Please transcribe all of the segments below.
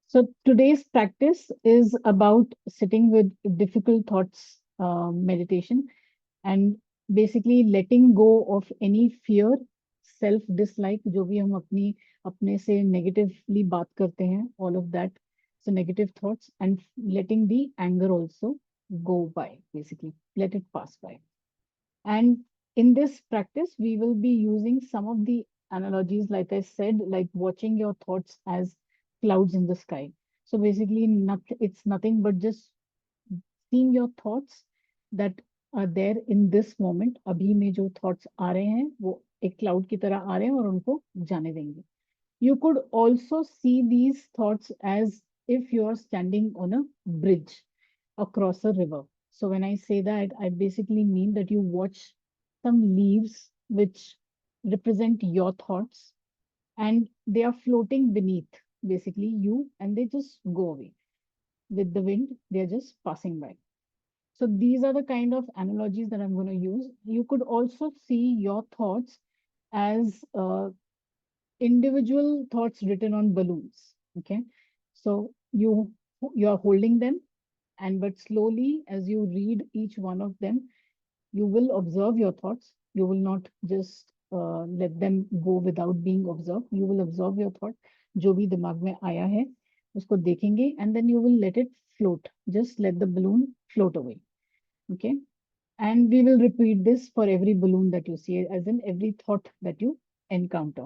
So today's practice is about sitting with difficult thoughts, meditation, and basically letting go of any fear, self dislike, जो भी हम अपने से negatively बात करते हैं, all of that. So negative thoughts and letting the anger also go by, basically let it pass by. And in this practice, we will be using some of the analogies, like I said, like watching your thoughts as clouds in the sky. So basically, it's nothing but just seeing your thoughts that are there in this moment. अभी में जो thoughts आ रहे हैं, वो एक cloud की तरह आ रहे हैं और उनको जाने देंगे. You could also see these thoughts as if you are standing on a bridge across a river. So when I say that, I basically mean that you watch some leaves which represent your thoughts and they are floating beneath basically you and they just go away with the wind. They're just passing by. So these are the kind of analogies that I'm going to use. You could also see your thoughts as individual thoughts written on balloons. Okay, so you are holding them, and but slowly as you read each one of them, you will observe your thoughts. You will not just let them go without being observed. You will observe your thought. जो भी दिमाग में आया है उसको देखेंगे and then you will let it float. Just let the balloon float away. Okay, and we will repeat this for every balloon that you see, as in every thought that you encounter.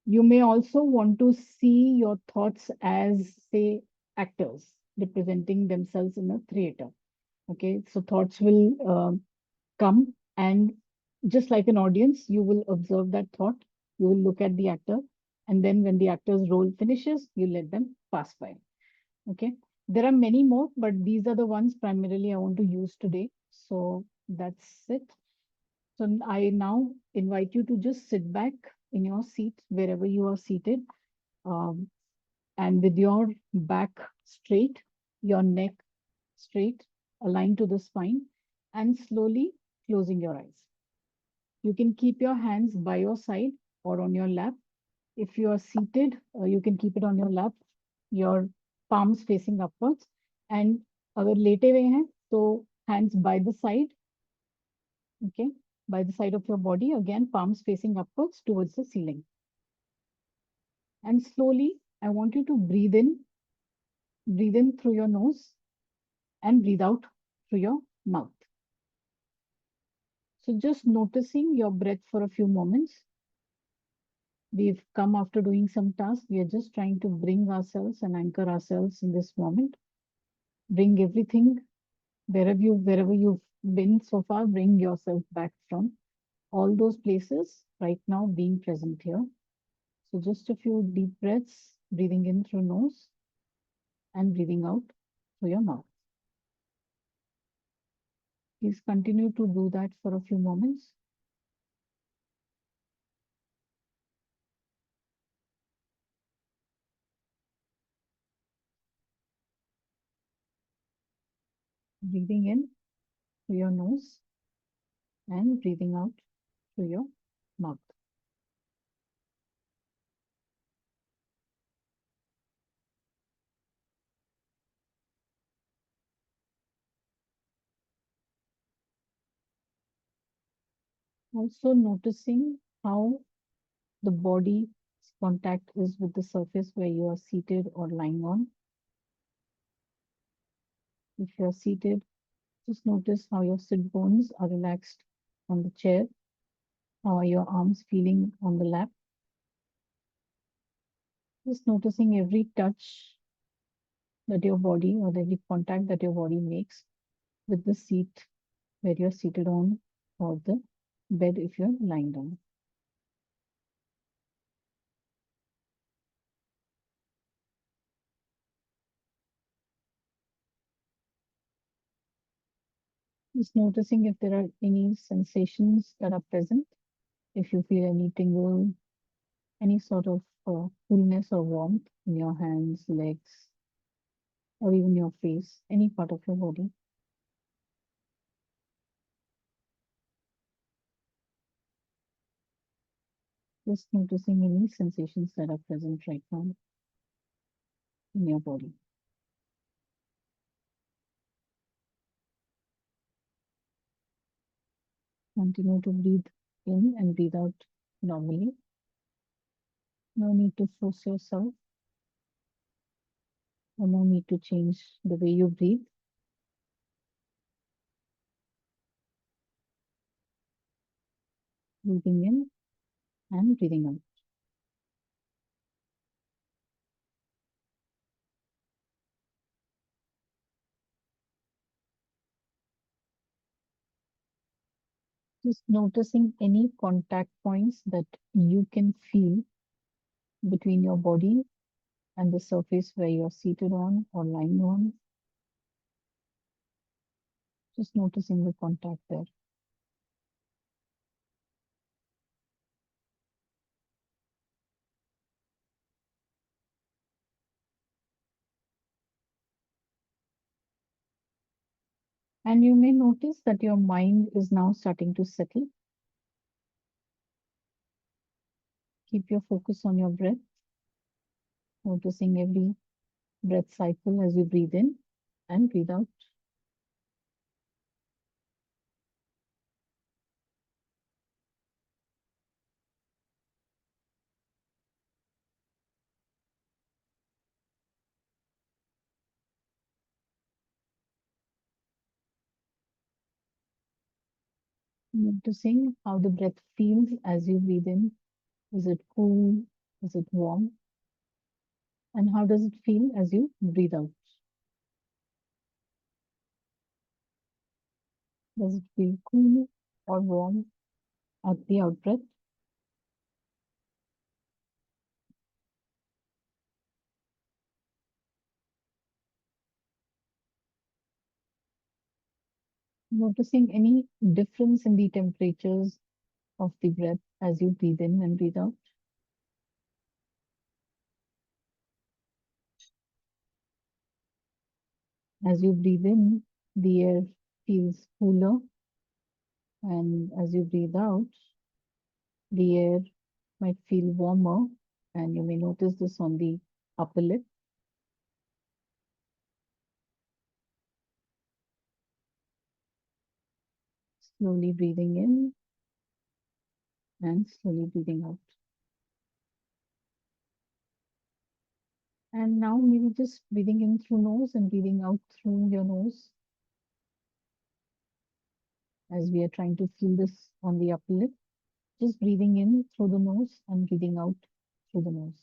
You may also want to see your thoughts as, say, actors representing themselves in a theater. Okay, so thoughts will come, and just like an audience, you will observe that thought, you will look at the actor, and then when the actor's role finishes, you let them pass by. Okay, there are many more, but these are the ones primarily I want to use today. So that's it. So I now invite you to just sit back in your seat, wherever you are seated, um, and with your back straight, your neck straight, aligned to the spine, and slowly closing your eyes. You can keep your hands by your side or on your lap. If you are seated, you can keep it on your lap, your palms facing upwards. And अगर लेटे हुए हैं, तो hands by the side, okay, by the side of your body, again, palms facing upwards towards the ceiling. And slowly, I want you to breathe in through your nose and breathe out through your mouth. So just noticing your breath for a few moments. We've come after doing some tasks. We are just trying to bring ourselves and anchor ourselves in this moment. Bring everything wherever you've been so far, bring yourself back from all those places right now being present here. So just a few deep breaths, breathing in through nose and breathing out through your mouth. Please continue to do that for a few moments. Breathing in through your nose and breathing out through your mouth. Also noticing how the body's contact is with the surface where you are seated or lying on. If you are seated, just notice how your sit bones are relaxed on the chair. How are your arms feeling on the lap? Just noticing every touch that your body or every contact that your body makes with the seat where you're seated on or the bed if you're lying down. Just noticing if there are any sensations that are present, if you feel any tingle, any sort of coolness or warmth in your hands, legs, or even your face, any part of your body. Just noticing any sensations that are present right now. in your body. Continue to breathe in and breathe out normally. No need to force yourself, or no need to change the way you breathe. Breathing in and breathing out. Just noticing any contact points that you can feel between your body and the surface where you're seated on or lying on. Just noticing the contact there. And you may notice that your mind is now starting to settle. Keep your focus on your breath, noticing every breath cycle as you breathe in and breathe out. Noticing how the breath feels as you breathe in. Is it cool? Is it warm? And how does it feel as you breathe out? Does it feel cool or warm at the out breath? Noticing any difference in the temperatures of the breath as you breathe in and breathe out. As you breathe in, the air feels cooler, and as you breathe out, the air might feel warmer, and you may notice this on the upper lip. Slowly breathing in and slowly breathing out. And now maybe just breathing in through nose and breathing out through your nose, as we are trying to feel this on the upper lip. Just breathing in through the nose and breathing out through the nose.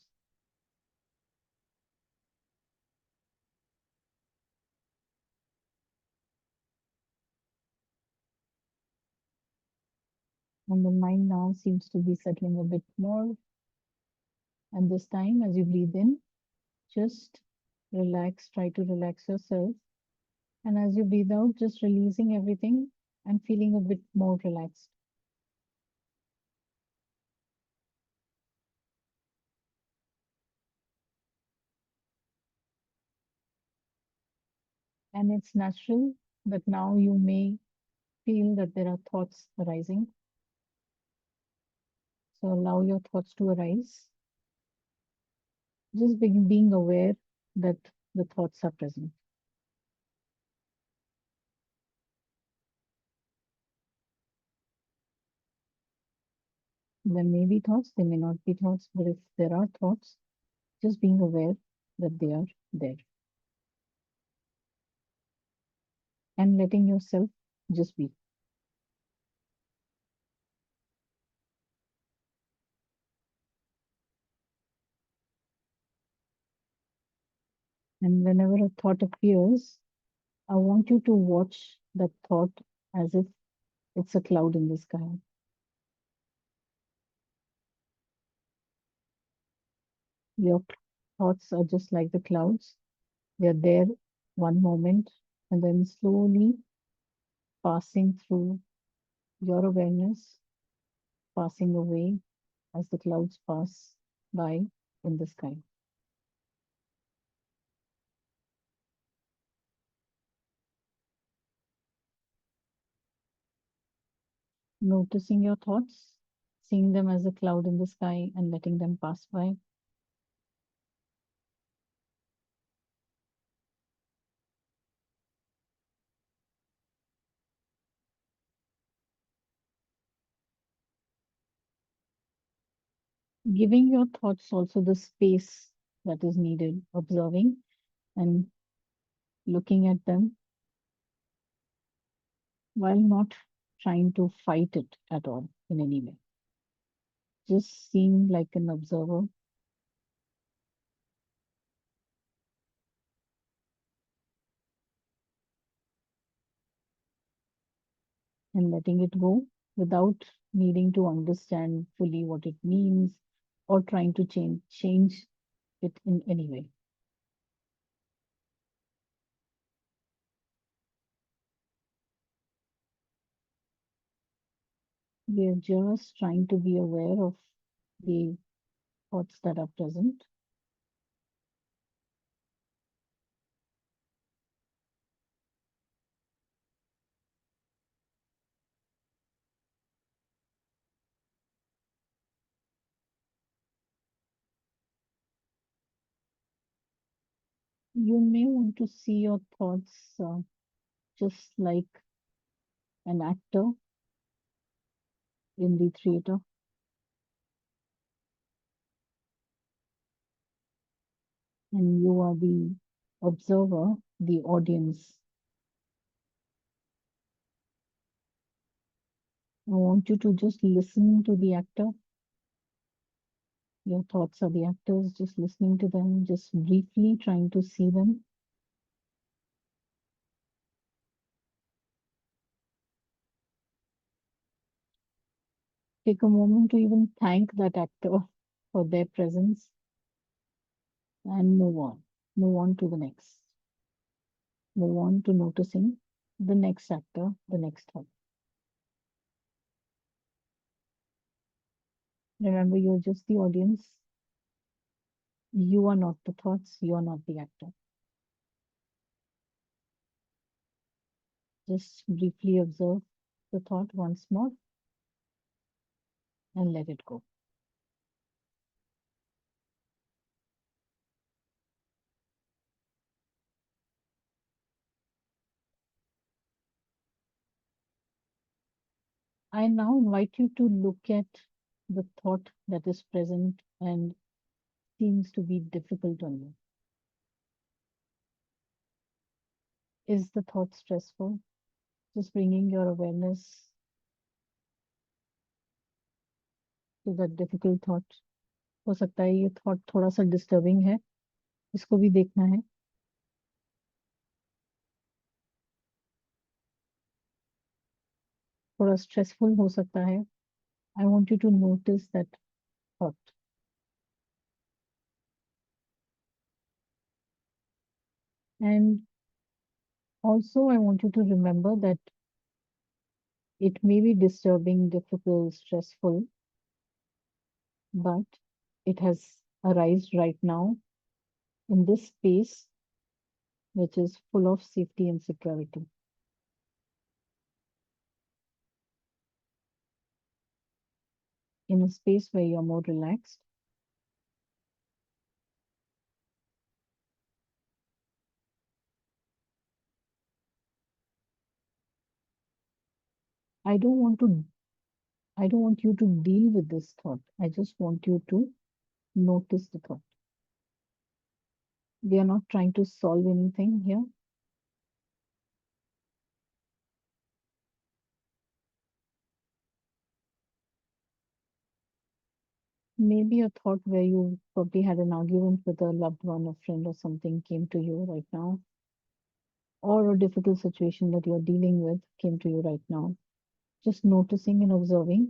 And the mind now seems to be settling a bit more. And this time, as you breathe in, just relax, try to relax yourself. And as you breathe out, just releasing everything and feeling a bit more relaxed. And it's natural that now you may feel that there are thoughts arising. So allow your thoughts to arise. Just being aware that the thoughts are present. There may be thoughts, there may not be thoughts, but if there are thoughts, just being aware that they are there and letting yourself just be. And whenever a thought appears, I want you to watch that thought as if it's a cloud in the sky. Your thoughts are just like the clouds. They're there one moment and then slowly passing through your awareness, passing away as the clouds pass by in the sky. Noticing your thoughts, seeing them as a cloud in the sky and letting them pass by. Giving your thoughts also the space that is needed, observing and looking at them while not trying to fight it at all in any way. Just seeing like an observer and letting it go without needing to understand fully what it means or trying to change it in any way. We are just trying to be aware of the thoughts that are present. You may want to see your thoughts just like an actor in the theater, and you are the observer, the audience. I want you to just listen to the actor. Your thoughts are the actors, just listening to them, just briefly trying to see them. Take a moment to even thank that actor for their presence and move on. Move on to the next. Move on to noticing the next actor, the next thought. Remember, you're just the audience. You are not the thoughts, you are not the actor. Just briefly observe the thought once more and let it go. I now invite you to look at the thought that is present and seems to be difficult on you. Is the thought stressful? Just bringing your awareness to that difficult thought. हो सकता है ये thought थोड़ा सा disturbing है, इसको भी देखना है. थोड़ा स्ट्रेसफुल हो सकता है. I want you to notice that thought. And also, I want you to remember that it may be disturbing, difficult, stressful, but it has arisen right now in this space, which is full of safety and security. In a space where you're more relaxed. I don't want to, I don't want you to deal with this thought. I just want you to notice the thought. We are not trying to solve anything here. Maybe a thought where you probably had an argument with a loved one, a friend, or something came to you right now, or a difficult situation that you're dealing with came to you right now. Just noticing and observing,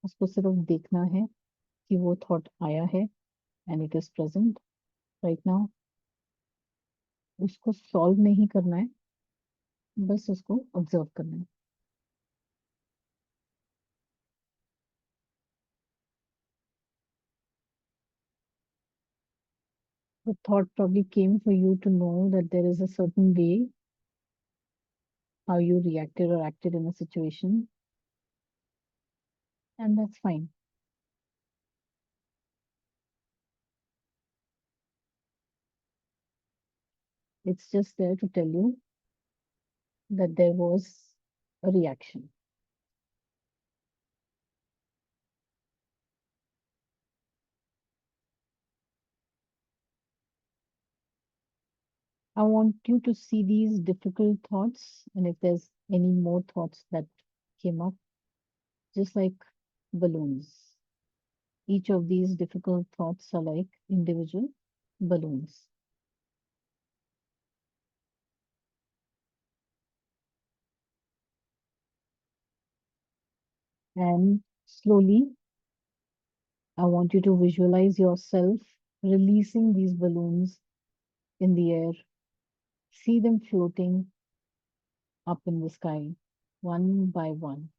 उसको सिर्फ देखना है कि वो thought आया है and it is present right now. उसको solve नहीं करना है, बस उसको observe करना है. The thought probably came for you to know that there is a certain way how you reacted or acted in a situation, and that's fine. It's just there to tell you that there was a reaction. I want you to see these difficult thoughts, and if there's any more thoughts that came up, just like balloons. Each of these difficult thoughts are like individual balloons. And slowly, I want you to visualize yourself releasing these balloons in the air. See them floating up in the sky, one by one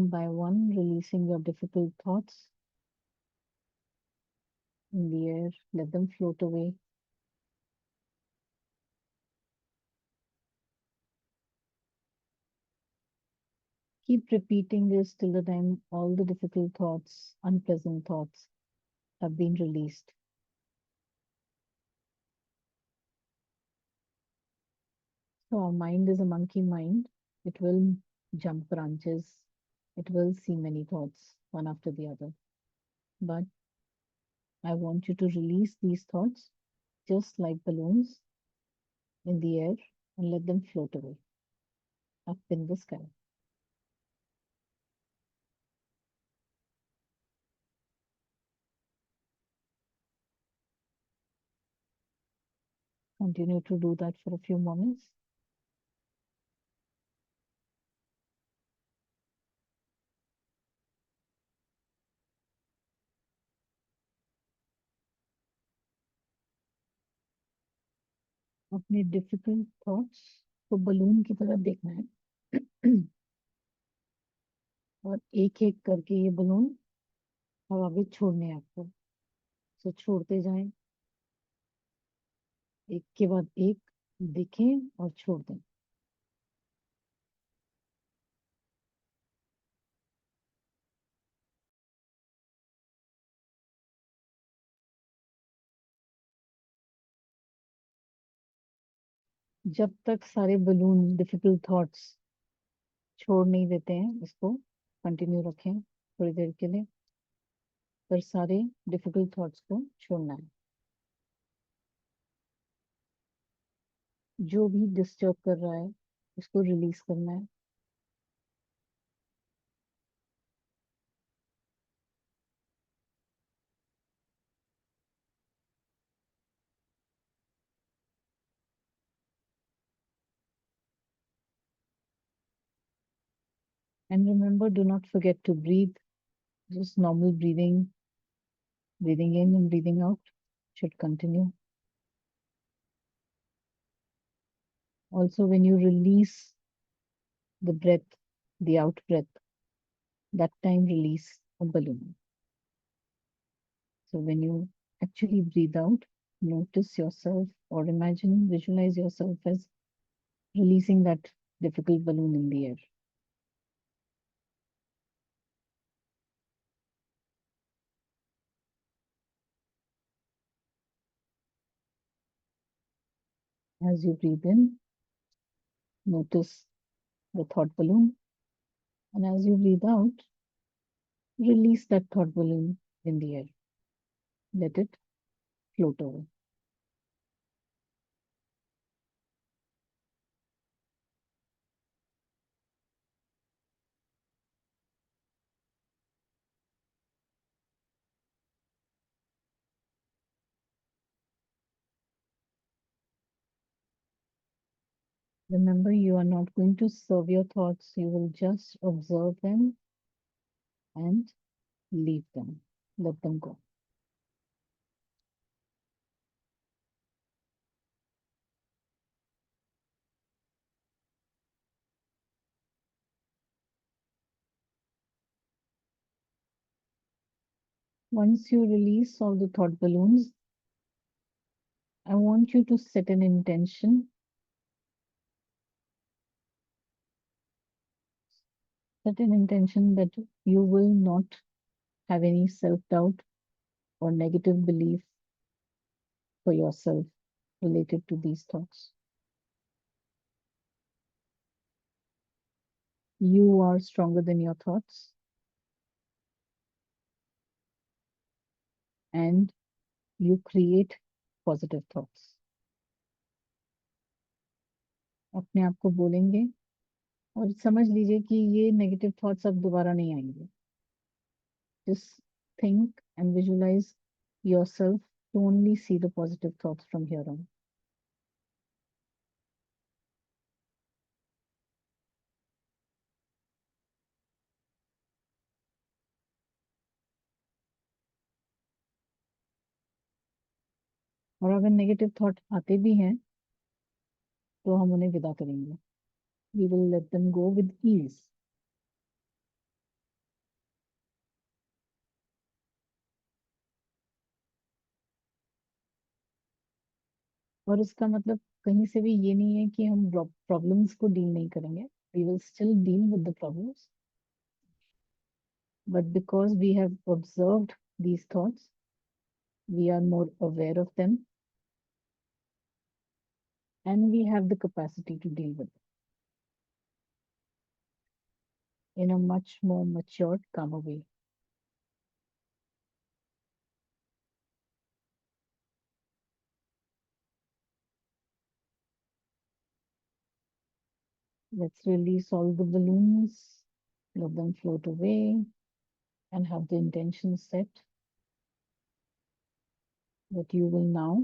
by one, releasing your difficult thoughts in the air. Let them float away. Keep repeating this till the time all the difficult thoughts, unpleasant thoughts have been released. So our mind is a monkey mind. It will jump branches. It will see many thoughts, one after the other. But I want you to release these thoughts just like balloons in the air and let them float away up in the sky. Continue to do that for a few moments. अपने difficult thoughts को balloon की तरह देखना है और एक एक करके ये बलून हवा में छोड़ने हैं आपको. सो छोड़ते जाएं, एक के बाद एक देखें और छोड़ दें. जब तक सारे बलून डिफिकल्ट थॉट्स छोड़ नहीं देते हैं, इसको कंटिन्यू रखें थोड़ी देर के लिए. पर सारे डिफिकल्ट थॉट्स को छोड़ना है. जो भी डिस्टर्ब कर रहा है उसको रिलीज करना है. And remember, do not forget to breathe. Just normal breathing, breathing in and breathing out should continue. Also, when you release the breath, the out breath, that time release a balloon. So when you actually breathe out, notice yourself or imagine, visualize yourself as releasing that difficult balloon in the air. As you breathe in, notice the thought balloon. And as you breathe out, release that thought balloon in the air. Let it float away. Remember, you are not going to serve your thoughts. You will just observe them and leave them. Let them go. Once you release all the thought balloons, I want you to set an intention. Set an intention that you will not have any self-doubt or negative belief for yourself related to these thoughts. You are stronger than your thoughts, and you create positive thoughts. अपने आप को बोलेंगे और समझ लीजिए कि ये negative thoughts अब दोबारा नहीं आएंगे। Just think and visualise yourself to only see the positive thoughts from here on. और अगर नेगेटिव थॉट आते भी हैं तो हम उन्हें विदा करेंगे। We will let them go with ease. और इसका मतलब कहीं से भी ये नहीं है कि हम प्रॉब्लम्स को डील नहीं करेंगे। We will still deal with the problems, but because we have observed these thoughts, we are more aware of them, and we have the capacity to deal with them in a much more matured, calmer way. Let's release all the balloons, let them float away, and have the intention set that you will now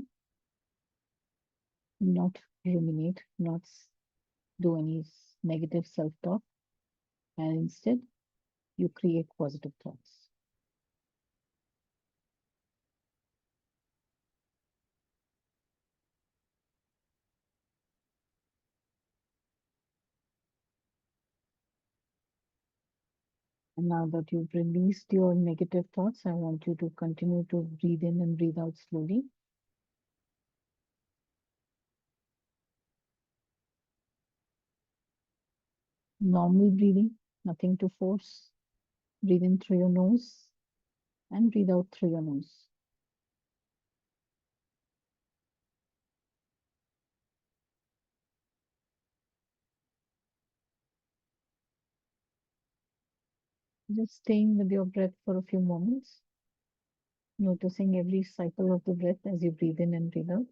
not ruminate, not do any negative self talk, and instead you create positive thoughts. And now that you've released your negative thoughts, I want you to continue to breathe in and breathe out slowly. Normal breathing, nothing to force. Breathe in through your nose and breathe out through your nose. Just staying with your breath for a few moments, noticing every cycle of the breath as you breathe in and breathe out.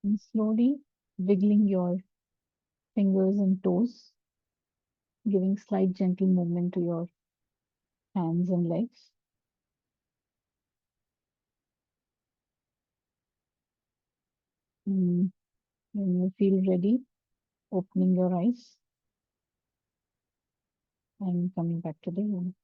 And slowly wiggling your fingers and toes, giving slight gentle movement to your hands and legs. Mm, when you feel ready, opening your eyes and coming back to the room.